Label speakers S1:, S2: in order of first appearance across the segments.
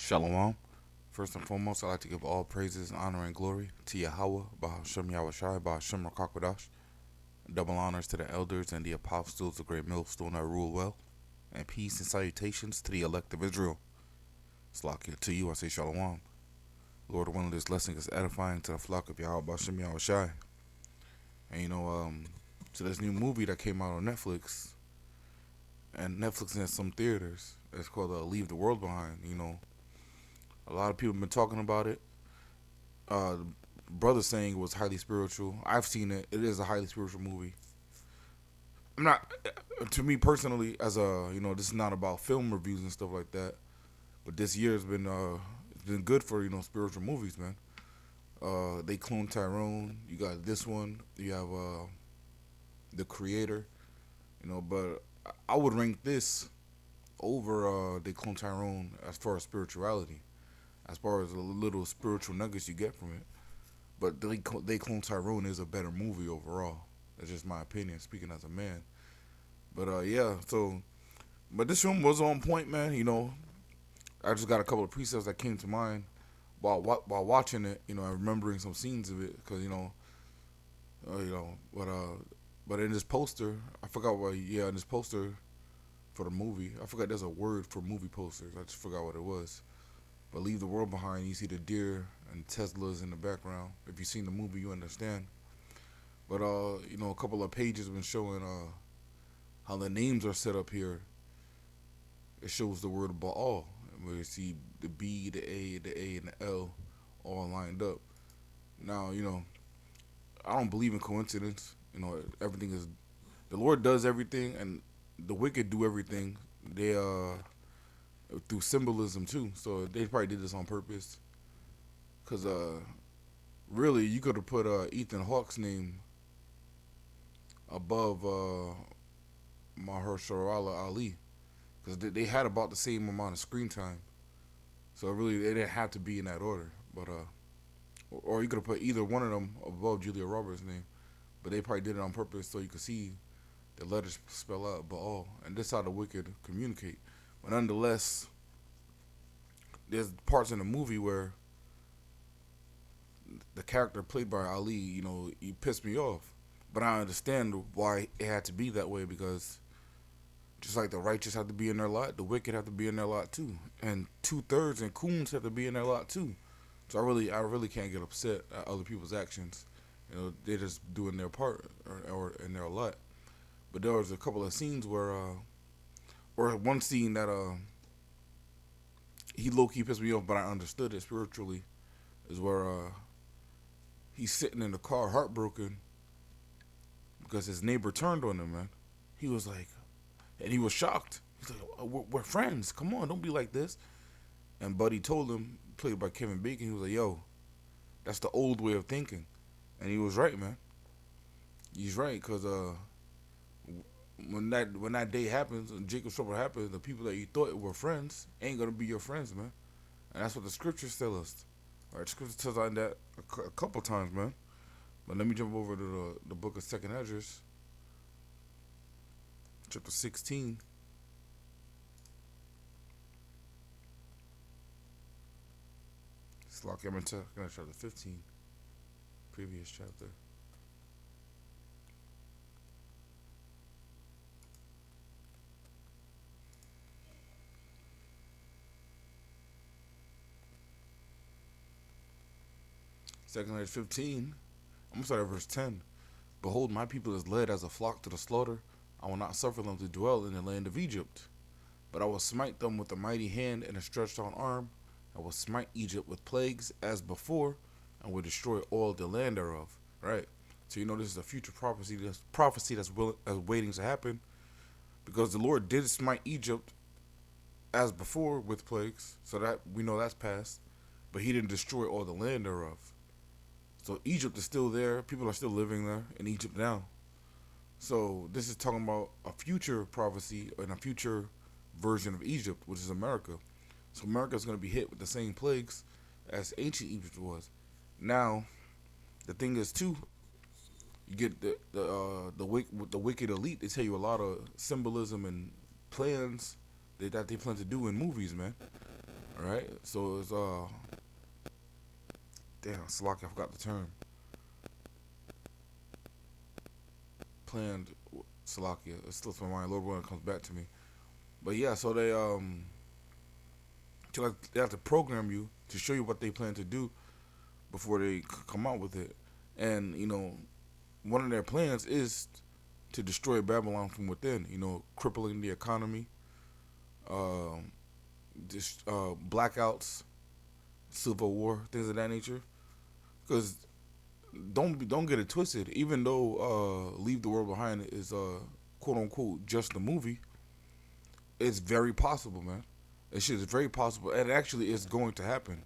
S1: Shalom. First and foremost, I'd like to give all praises, honor, and glory to Yahweh, Bahashem Yahushai, Bahashem Rakakwadash. Double honors to the elders and the apostles, the great millstone that rule well. And peace and salutations to the elect of Israel. Slakia to you, I say Shalom. Lord, one of this lesson is edifying to the flock of Yahweh, Bahashem Yahushai. And so this new movie that came out on Netflix, and Netflix has some theaters. It's called Leave the World Behind. A lot of people have been talking about it. The brother saying it was highly spiritual. I've seen it. It is a highly spiritual movie. I'm not, to me personally, this is not about film reviews and stuff like that. But this year has been it's been good for spiritual movies, man. They cloned Tyrone. You got this one. You have the creator. But I would rank this over They Clone Tyrone as far as spirituality, as far as the little spiritual nuggets you get from it. But They Clone Tyrone is a better movie overall. That's just my opinion, speaking as a man. But yeah, but this film was on point, man. I just got a couple of precepts that came to mind while watching it. And remembering some scenes of it, because but in this poster, I forgot what. Yeah, in this poster for the movie, I forgot there's a word for movie posters. I just forgot what it was. But Leave the World Behind, you see the deer and Teslas in the background. If you've seen the movie, you understand. But a couple of pages have been showing how the names are set up here. It shows the word Baal, where you see the B, the A, and the L all lined up. Now, I don't believe in coincidence. Everything is, the Lord does everything, and the wicked do everything. They through symbolism too. So they probably did this on purpose. Cause really, you could have put Ethan Hawke's name above Mahershala Ali, because they had about the same amount of screen time. So really, they didn't have to be in that order. But or you could have put either one of them above Julia Roberts' name. But they probably did it on purpose so you could see the letters spell out Baal, and this is how the wicked communicate. But nonetheless, there's parts in the movie where the character played by Ali, he pissed me off. But I understand why it had to be that way, because just like the righteous have to be in their lot, the wicked have to be in their lot too, and 2/3 and coons have to be in their lot too. So I really can't get upset at other people's actions. They're just doing their part or in their lot. But there was a couple of scenes where, or one scene that he low key pissed me off, but I understood it spiritually, is where he's sitting in the car heartbroken because his neighbor turned on him, man. He was like, and he was shocked. He's like, we're friends. Come on, don't be like this. And Buddy told him, played by Kevin Bacon, he was like, yo, that's the old way of thinking. And he was right, man. He's right, because when that day happens, when Jacob's trouble happens, the people that you thought were friends ain't going to be your friends, man. And that's what the scriptures tell us. All right, the scriptures tells us that a couple times, man. But let me jump over to the book of 2nd Esdras, chapter 16. It's like I'm in chapter 15, previous chapter. Second Esdras 15. I'm going to start at verse 10. Behold, my people is led as a flock to the slaughter. I will not suffer them to dwell in the land of Egypt. But I will smite them with a mighty hand and a stretched out arm. I will smite Egypt with plagues as before, and will destroy all the land thereof. Right? So this is a future prophecy. That's waiting to happen, because the Lord did smite Egypt as before with plagues. So that we know that's past. But He didn't destroy all the land thereof. So Egypt is still there. People are still living there in Egypt now. So this is talking about a future prophecy and a future version of Egypt, which is America. So America is going to be hit with the same plagues as ancient Egypt was. Now, the thing is too, you get the wicked elite. They tell you a lot of symbolism and plans that they plan to do in movies, man. right? So it's damn, Slocky, I forgot the term. Planned Slovakia. It slips my mind. Lord, when it comes back to me. But yeah, so they have to program you to show you what they plan to do before they come out with it. And one of their plans is to destroy Babylon from within. Crippling the economy, um, blackouts, civil war, things of that nature. Because don't get it twisted. Even though Leave the World Behind is quote unquote just a movie, it's very possible, man. This shit is very possible, and actually, it's going to happen.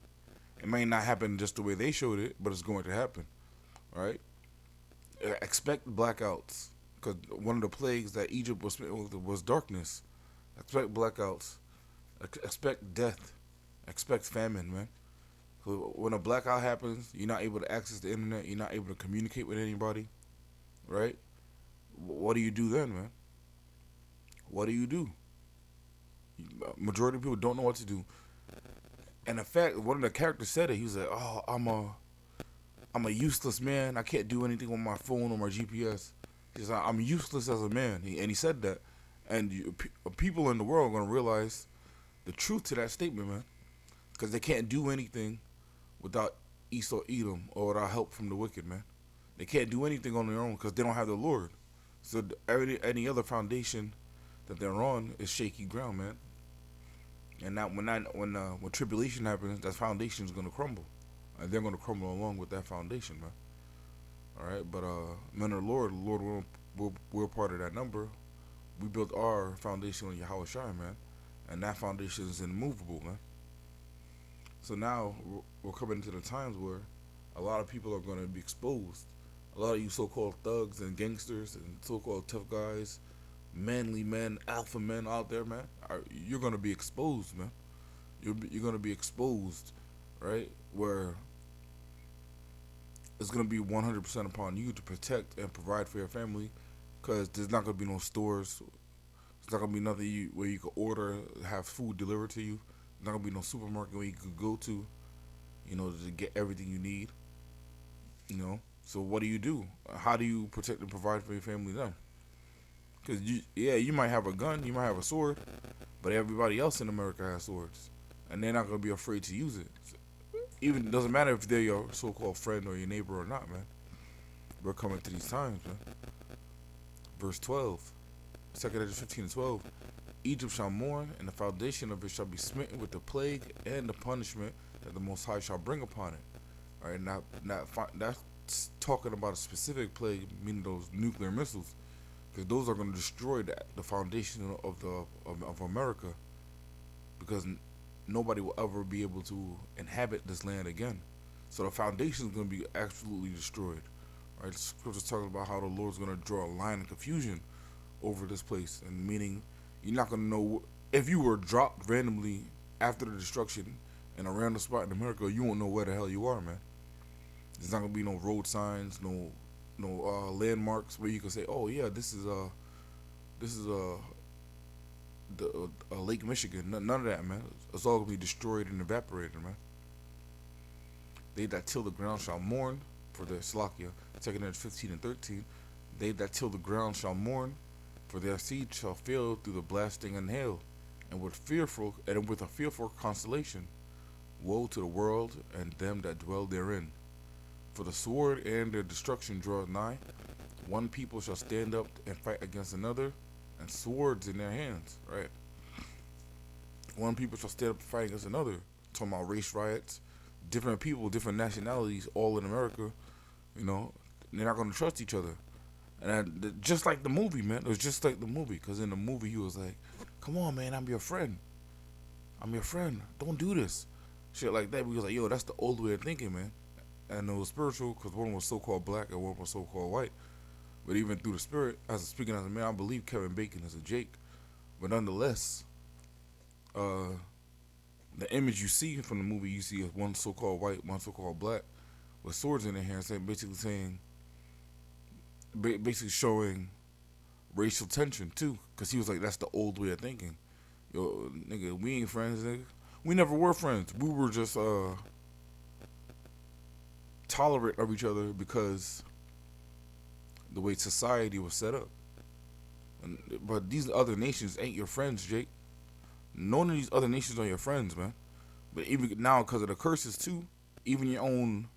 S1: It may not happen just the way they showed it, but it's going to happen. Right? Expect blackouts, because one of the plagues that Egypt was smitten with was darkness. Expect blackouts. Expect death. Expect famine, man. So when a blackout happens, you're not able to access the internet. You're not able to communicate with anybody, right? What do you do then, man? What do you do? Majority of people don't know what to do. And in fact, one of the characters said it. He was like, "Oh, I'm a useless man. I can't do anything on my phone or my GPS. He's like, I'm useless as a man." And he said that. And people in the world are gonna realize the truth to that statement, man, because they can't do anything without Esau Edom or without help from the wicked, man. They can't do anything on their own because they don't have the Lord. So any other foundation that they're on is shaky ground, man. And when tribulation happens, that foundation is gonna crumble, and they're gonna crumble along with that foundation, man. All right, but men of the Lord, we're part of that number. We built our foundation on Yahweh Shai, man, and that foundation is immovable, man. So now we're coming into the times where a lot of people are going to be exposed. A lot of you so-called thugs and gangsters and so-called tough guys, manly men, alpha men out there, man, you're going to be exposed, man. You're going to be exposed, right? Where it's going to be 100% upon you to protect and provide for your family, because there's not going to be no stores. There's not going to be nothing where you can order, have food delivered to you. There's not going to be no supermarket where you could go to, to get everything you need. So what do you do? How do you protect and provide for your family then? Because you might have a gun, you might have a sword, but everybody else in America has swords, and they're not gonna be afraid to use it. Even it doesn't matter if they're your so-called friend or your neighbor or not, man. We're coming to these times, man. Verse 12, 2nd Edge 15 and 12. Egypt shall mourn, and the foundation of it shall be smitten with the plague and the punishment that the Most High shall bring upon it. All right, that's talking about a specific plague, meaning those nuclear missiles, because those are going to destroy the foundation of America, because nobody will ever be able to inhabit this land again. So the foundation is going to be absolutely destroyed. Right? The scripture's talking about how the Lord's going to draw a line of confusion over this place, and meaning you're not going to know if you were dropped randomly after the destruction in a random spot in America. You won't know where the hell you are, man. There's not gonna be no road signs, no landmarks where you can say, "Oh yeah, this is Lake Michigan." None of that, man. It's all gonna be destroyed and evaporated, man. They that till the ground shall mourn for their Slakia. 2nd Edge 15 and 13. They that till the ground shall mourn, for their seed shall fail through the blasting and hail, and with a fearful constellation. Woe to the world and them that dwell therein. For the sword and their destruction draweth nigh. One people shall stand up and fight against another, and swords in their hands. Right. One people shall stand up and fight against another. Talking about race riots, different people, different nationalities, all in America. They're not gonna trust each other. And just like the movie, man. It was just like the movie, because in the movie he was like, "Come on, man, I'm your friend. I'm your friend. Don't do this." Shit like that. We was like, "Yo, that's the old way of thinking, man." And it was spiritual, because one was so-called black and one was so-called white. But even through the spirit, speaking as a man, I believe Kevin Bacon is a Jake. But nonetheless, the image you see from the movie, you see is one so-called white, one so-called black, with swords in their hands, basically showing racial tension too. Because he was like, "That's the old way of thinking. Yo, nigga, we ain't friends, nigga. We never were friends. We were just tolerant of each other because the way society was set up. But these other nations ain't your friends, Jake. None of these other nations are your friends, man. But even now, because of the curses too, even your own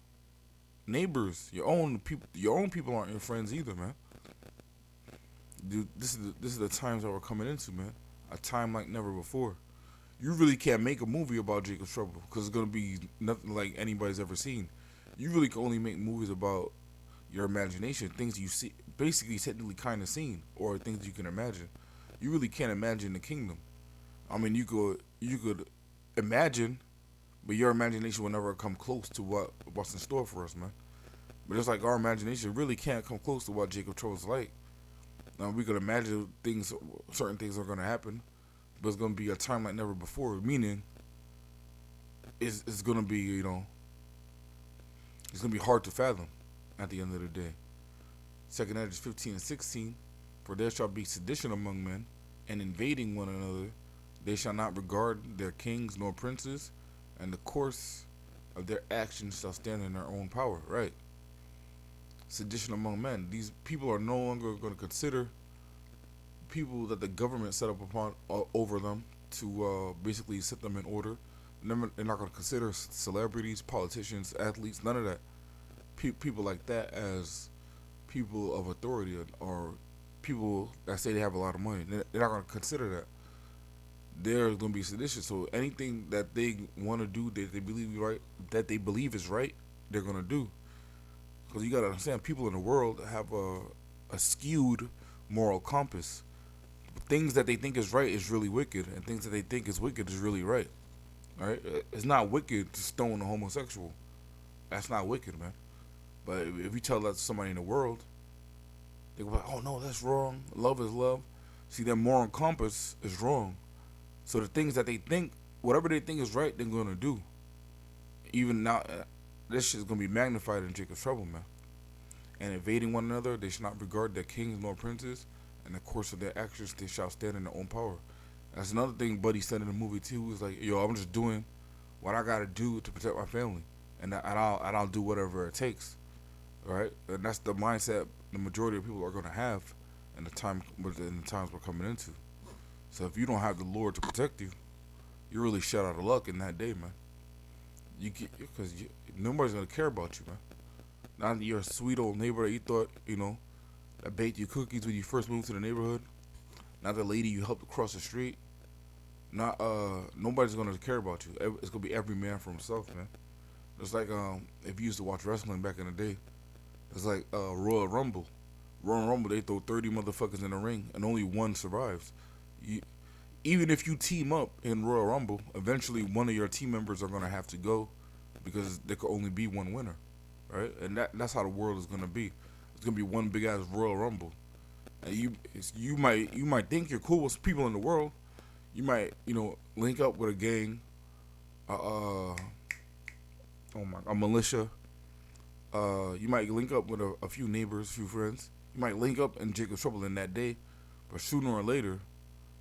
S1: neighbors, your own people aren't your friends either, man. Dude, this is the times that we're coming into, man. A time like never before. You really can't make a movie about Jacob's Trouble because it's gonna be nothing like anybody's ever seen. You really can only make movies about your imagination, things you see, basically technically kind of seen, or things you can imagine. You really can't imagine the kingdom. I mean, you could imagine, but your imagination will never come close to what's in store for us, man. But it's like our imagination really can't come close to what Jacob Troll's like. Now we could imagine certain things are gonna happen, but it's gonna be a time like never before. Meaning, it's gonna be it's gonna be hard to fathom at the end of the day. Second Edges 15 and 16, for there shall be sedition among men, and invading one another. They shall not regard their kings nor princes, and the course of their actions shall stand in their own power. Right. Sedition among men. These people are no longer going to consider people that the government set up upon over them to basically set them in order. They're not going to consider celebrities, politicians, athletes, none of that. People like that as people of authority or people that say they have a lot of money. They're not going to consider that. They're going to be seditious. So anything that they want to do that they believe is right, they're going to do. Because you got to understand, people in the world have a skewed moral compass. Things that they think is right is really wicked, and things that they think is wicked is really right. All right, it's not wicked to stone a homosexual. That's not wicked, man. But if you tell that to somebody in the world, they go like, "Oh no, that's wrong. Love is love." See, their moral compass is wrong. So the things that they think, whatever they think is right, they're gonna do. Even now, this shit's gonna be magnified in Jacob's Trouble, man. And invading one another, they shall not regard their kings nor princes, and the course of their actions they shall stand in their own power. That's another thing Buddy said in the movie too. Is like, yo, I'm just doing what I gotta do to protect my family, and I'll do whatever it takes, right? And that's the mindset the majority of people are gonna have in the times we're coming into. So if you don't have the Lord to protect you, you're really shut out of luck in that day, man. Because nobody's gonna care about you, man. Not your sweet old neighbor that you thought that baked you cookies when you first moved to the neighborhood. Not the lady you helped across the street. Not nobody's gonna care about you. It's gonna be every man for himself, man. It's like if you used to watch wrestling back in the day, it's like Royal Rumble. Royal Rumble, they throw 30 motherfuckers in the ring and only one survives. Even if you team up in Royal Rumble, eventually one of your team members are gonna have to go because there could only be one winner, right? And that's how the world is gonna be. It's gonna be one big ass Royal Rumble, and you might think you're cool with people in the world. You might link up with a gang, a militia. You might link up with a few neighbors, a few friends. You might link up in Jacob's Trouble in that day, but sooner or later,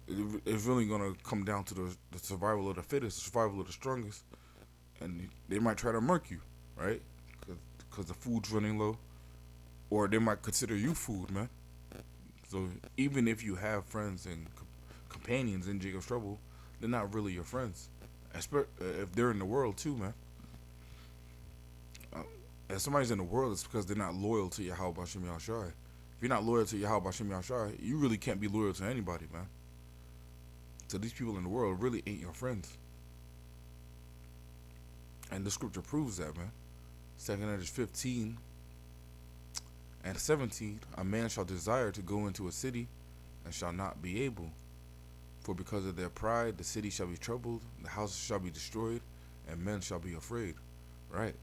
S1: it's really gonna come down to the survival of the fittest, the survival of the strongest, and they might try to murk you, right? Because the food's running low, or they might consider you food, man. So even if you have friends and companions in Jacob's Trouble, they're not really your friends, if they're in the world too, man. If somebody's in the world, it's because they're not loyal to Yahweh Bashim Yahushai. If you're not loyal to Yahweh Bashim Yahushai, you really can't be loyal to anybody, man. So these people in the world really ain't your friends. And the scripture proves that, man. 2 Edges 15 and 17, a man shall desire to go into a city and shall not be able. For because of their pride, the city shall be troubled, the houses shall be destroyed, and men shall be afraid. Right?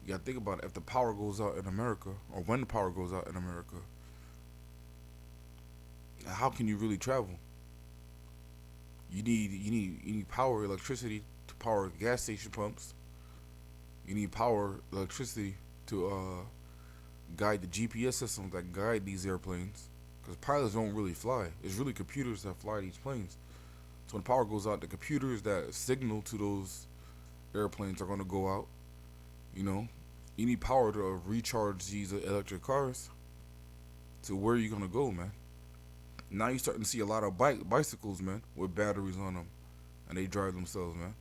S1: You gotta think about it. If the power goes out in America, or when the power goes out in America, how can you really travel? You need power, electricity to power gas station pumps. You need power, electricity to guide the GPS systems that guide these airplanes. Because pilots don't really fly. It's really computers that fly these planes. So when power goes out, the computers that signal to those airplanes are gonna go out. You know, you need power to recharge these electric cars. So where are you gonna go, man? Now you're starting to see a lot of bicycles, man, with batteries on them, and they drive themselves, man.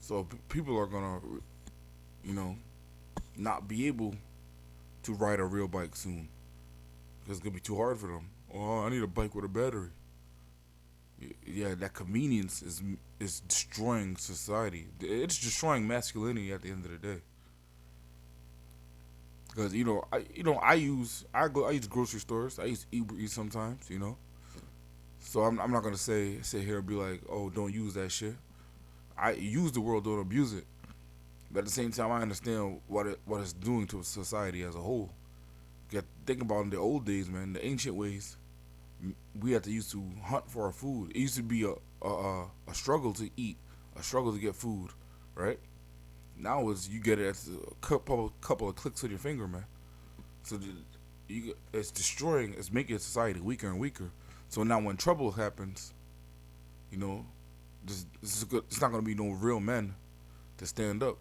S1: So people are gonna, you know, not be able to ride a real bike soon because it's gonna be too hard for them. Oh, I need a bike with a battery. Yeah, that convenience is destroying society. It's destroying masculinity at the end of the day. Because I use grocery stores. I use Uber Eats sometimes. So I'm not gonna sit here and be like, oh, don't use that shit. I use the world, don't abuse it. But at the same time, I understand what it's doing to society as a whole. Think about in the old days, man, the ancient ways. We had to used to hunt for our food. It used to be a struggle to eat, a struggle to get food, right? Now you get it at a couple of clicks with your finger, man. So it's destroying, it's making society weaker and weaker. So now when trouble happens, you know, this is good. It's not gonna be no real men to stand up.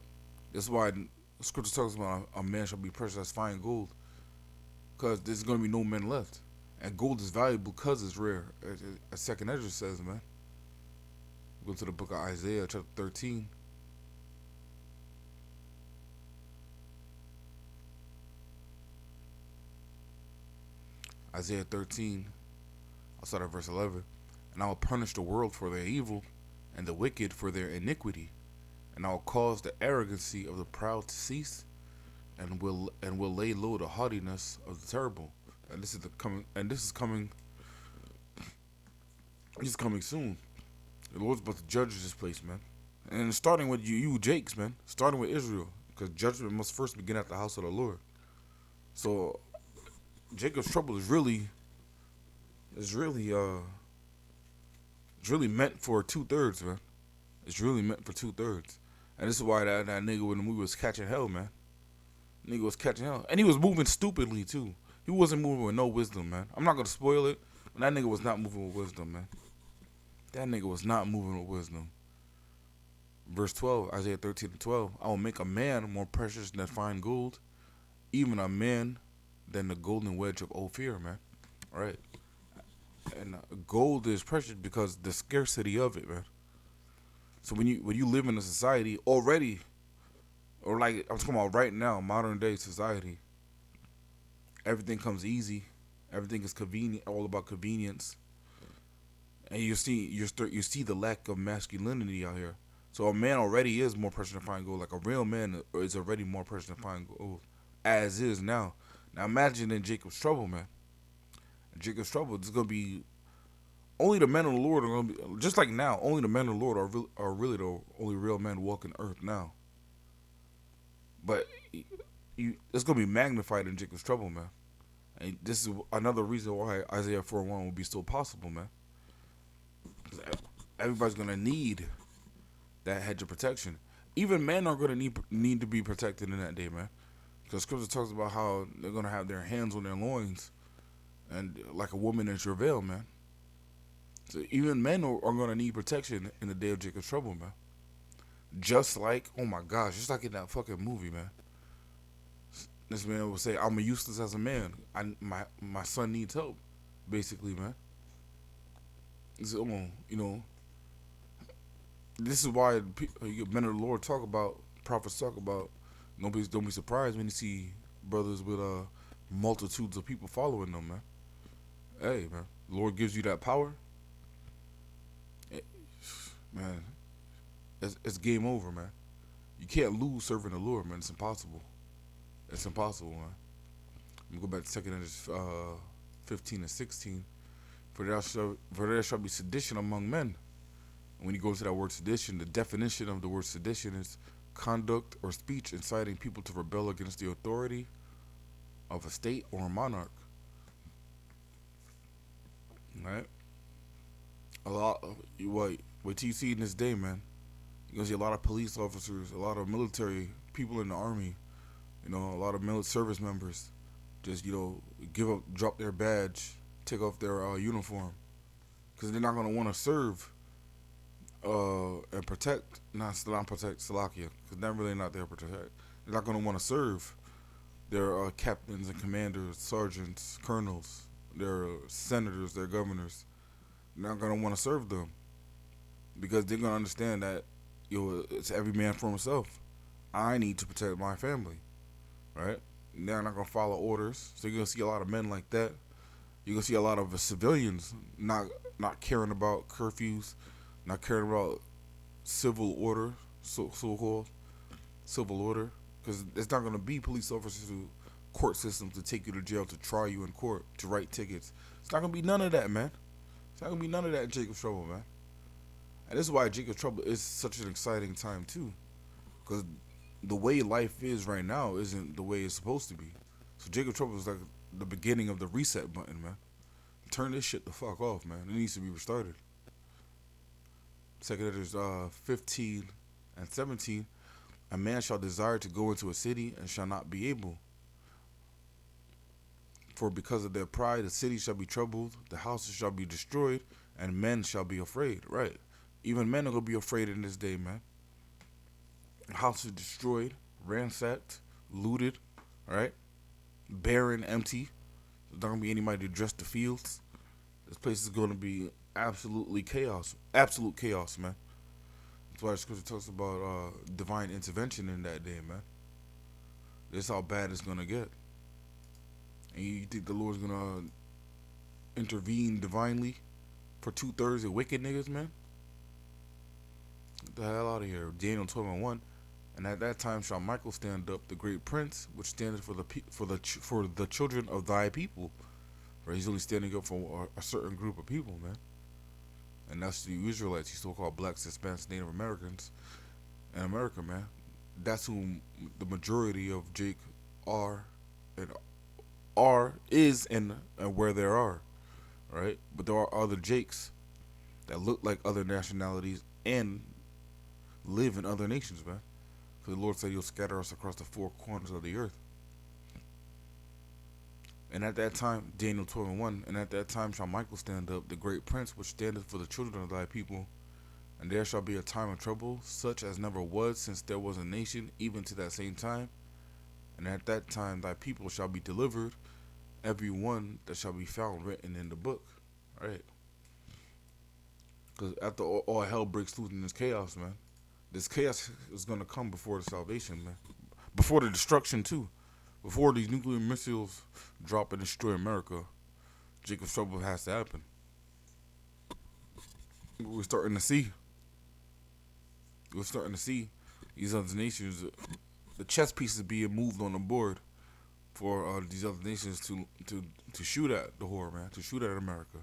S1: That's why the scripture talks about a man shall be precious as fine gold, because there's gonna be no men left, and gold is valuable because it's rare. As Second Ezra says, man. Go to the book of Isaiah, chapter 13. Isaiah 13, I'll start at verse 11. And I will punish the world for their evil, and the wicked for their iniquity. And I will cause the arrogancy of the proud to cease, and will lay low the haughtiness of the terrible. And this is coming. This is coming soon. The Lord's about to judge this place, man. And starting with you Jakes, man. Starting with Israel, because judgment must first begin at the house of the Lord. So Jacob's trouble is really meant for 2/3, man. It's really meant for 2/3. And this is why that nigga when the movie was catching hell, man. Nigga was catching hell. And he was moving stupidly, too. He wasn't moving with no wisdom, man. I'm not going to spoil it, but that nigga was not moving with wisdom, man. That nigga was not moving with wisdom. Verse 12, Isaiah 13:12. I will make a man more precious than fine gold, even a man than the golden wedge of Ophir, man. All right. And gold is precious because the scarcity of it, man. So when you live in a society already, or like I'm talking about right now, modern day society, everything comes easy, everything is convenient, all about convenience, and you see the lack of masculinity out here. So a man already is more precious than fine gold. Like a real man is already more precious than fine gold, as is now. Now imagine in Jacob's trouble, man. In Jacob's trouble, it's gonna be only the men of the Lord are gonna be just like now. Only the men of the Lord are really the only real men walking earth now. But it's gonna be magnified in Jacob's trouble, man. And this is another reason why Isaiah 4:1 will be so possible, man. Everybody's gonna need that hedge of protection. Even men are gonna need to be protected in that day, man. Because Scripture talks about how they're gonna have their hands on their loins, and like a woman in travail, man. So even men are gonna need protection in the day of Jacob's trouble, man. Just like, oh my gosh, just like in that fucking movie, man. This man will say, "I'm useless as a man. My son needs help," basically, man. So, this is why men of the Lord talk about, prophets talk about. Don't be surprised when you see brothers with multitudes of people following them, man. Hey, man, the Lord gives you that power, man. It's game over, man. You can't lose serving the Lord, man. It's impossible. It's impossible, man. Let me go back to 2 Ezra 15 and 16. For there shall be sedition among men. And when you go into that word sedition, the definition of the word sedition is conduct or speech inciting people to rebel against the authority of a state or a monarch. Right? What you see in this day, man. You're gonna see a lot of police officers, a lot of military people in the army, a lot of military service members, just drop their badge, take off their uniform, because they're not gonna want to serve and protect, not protect Slovakia, because they're really not there to protect. They're not going to want to serve their captains and commanders, sergeants, colonels, their senators, their governors. They're not going to want to serve them because they're going to understand that it's every man for himself. I need to protect my family, right? They're not going to follow orders, so you're going to see a lot of men like that. You're going to see a lot of civilians not caring about curfews, not caring about civil order, so-called civil order, because it's not going to be police officers who court systems to take you to jail, to try you in court, to write tickets. It's not going to be none of that, man. It's not going to be none of that in Jacob's Trouble, man. And this is why Jacob's Trouble is such an exciting time, too. Because the way life is right now isn't the way it's supposed to be. So Jacob's Trouble is like the beginning of the reset button, man. Turn this shit the fuck off, man. It needs to be restarted. Second Editors 15 and 17. A man shall desire to go into a city and shall not be able. For because of their pride, the city shall be troubled, the houses shall be destroyed, and men shall be afraid. Right. Even men are going to be afraid in this day, man. Houses destroyed, ransacked, looted, right? Barren, empty. There's not going to be anybody to dress the fields. This place is going to be absolutely chaos. Absolute chaos, man. That's why the scripture talks about divine intervention in that day, man. This is how bad it's going to get. And you think the Lord's going to intervene divinely for 2/3 of wicked niggas, man? Get the hell out of here. Daniel 12:1. And at that time shall Michael stand up, the great prince, which standeth for the children of thy people. Right? He's only standing up for a certain group of people, man. And that's the Israelites, you so-called blacks, Hispanics, Native Americans in America, man. That's whom the majority of Jake are and is and where there are, right? But there are other Jakes that look like other nationalities and live in other nations, man. Because the Lord said He'll scatter us across the four corners of the earth. And at that time, Daniel 12:1, and at that time shall Michael stand up, the great prince, which standeth for the children of thy people. And there shall be a time of trouble, such as never was since there was a nation, even to that same time. And at that time thy people shall be delivered, every one that shall be found written in the book. Right? Because after all hell breaks loose in this chaos, man, this chaos is going to come before the salvation, man. Before the destruction, too. Before these nuclear missiles drop and destroy America, Jacob's Trouble has to happen. We're starting to see. These other nations, the chess pieces being moved on the board for these other nations to shoot at the whore, man, to shoot at America.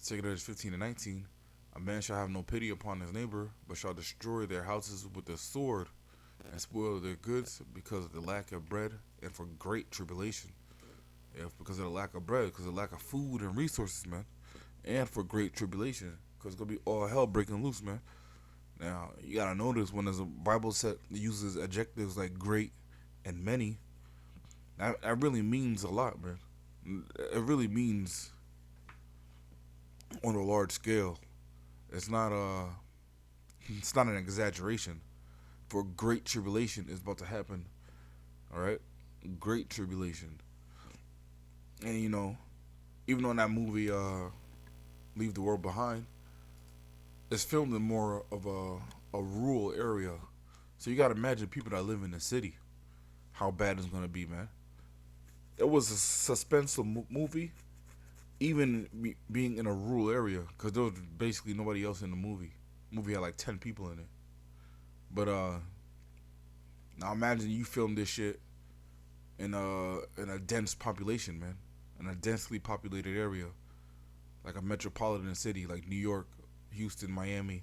S1: 2 Corinthians 15 and 19. A man shall have no pity upon his neighbor, but shall destroy their houses with the sword, and spoil their goods because of the lack of bread and for great tribulation. Yeah, because of the lack of bread, because of the lack of food and resources, man, and for great tribulation, because it's gonna be all hell breaking loose, man. Now you gotta notice when there's a Bible set that uses adjectives like great and many, that really means a lot, man. It really means on a large scale. It's not an exaggeration. For great tribulation is about to happen. All right, great tribulation. And even though that movie Leave the World Behind, it's filmed in more of a rural area. So you gotta imagine people that live in the city, how bad it's gonna be, man. It was a suspenseful movie, even being in a rural area, because there was basically nobody else in the movie. The movie had like 10 people in it. But now imagine you film this shit in a dense population, man, in a densely populated area, like a metropolitan city, like New York, Houston, Miami,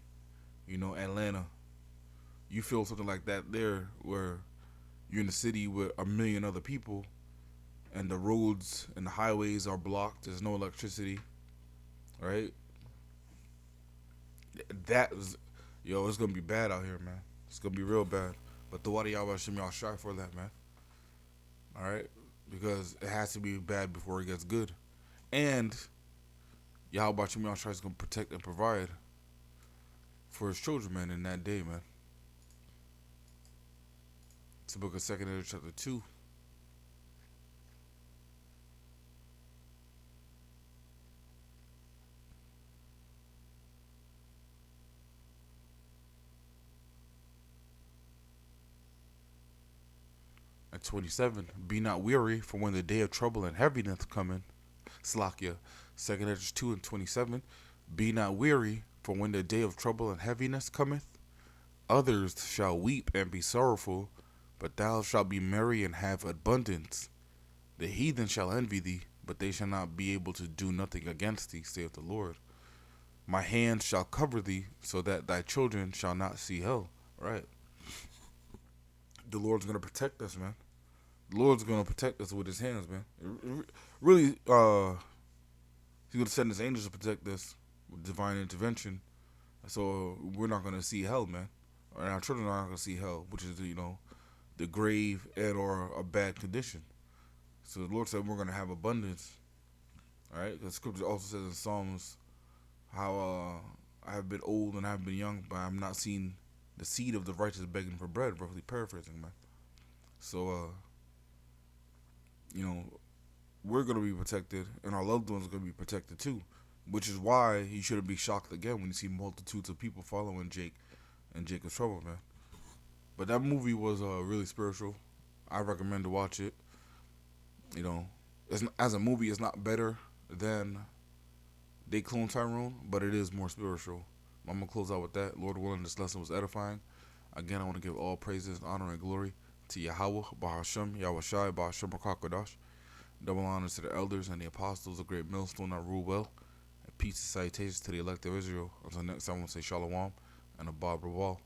S1: Atlanta. You feel something like that there, where you're in a city with a million other people, and the roads and the highways are blocked. There's no electricity, right? It's gonna be bad out here, man. It's gonna be real bad. But the water y'all try for that, man. All right, because it has to be bad before it gets good, and Yahweh Shem Yahweh is going to protect and provide for his children, man, in that day, man. It's the book of 2nd Ezra chapter 2. At 27, be not weary, for when the day of trouble and heaviness cometh, Slakia, 2nd Ezra 2 and 27, be not weary, for when the day of trouble and heaviness cometh, others shall weep and be sorrowful, but thou shalt be merry and have abundance. The heathen shall envy thee, but they shall not be able to do nothing against thee, saith the Lord. My hand shall cover thee, so that thy children shall not see hell. Right. The Lord's going to protect us, man. The Lord's going to protect us with his hands, man. Really, he's going to send his angels to protect us with divine intervention. So we're not going to see hell, man. And our children are not going to see hell, which is, the grave and or a bad condition. So the Lord said we're going to have abundance. All right? The scripture also says in Psalms how I have been old and I have been young, but I have not seen the seed of the righteous begging for bread, roughly paraphrasing, man. So, we're going to be protected, and our loved ones are going to be protected too, which is why you shouldn't be shocked again when you see multitudes of people following Jake and Jacob's Trouble, man. But that movie was really spiritual. I recommend to watch it. As a movie, it's not better than They Clone Tyrone, but it is more spiritual. I'm going to close out with that. Lord willing, this lesson was edifying. Again, I want to give all praises, honor, and glory to Yahweh, Bahashem, Yahweh Shai, Bahashem Rakakwadash. Double honors to the elders and the apostles, a great millstone that rule well. And peace and salutations to the elect of Israel. Until next time, I want to say Shalom and Abad Rawal.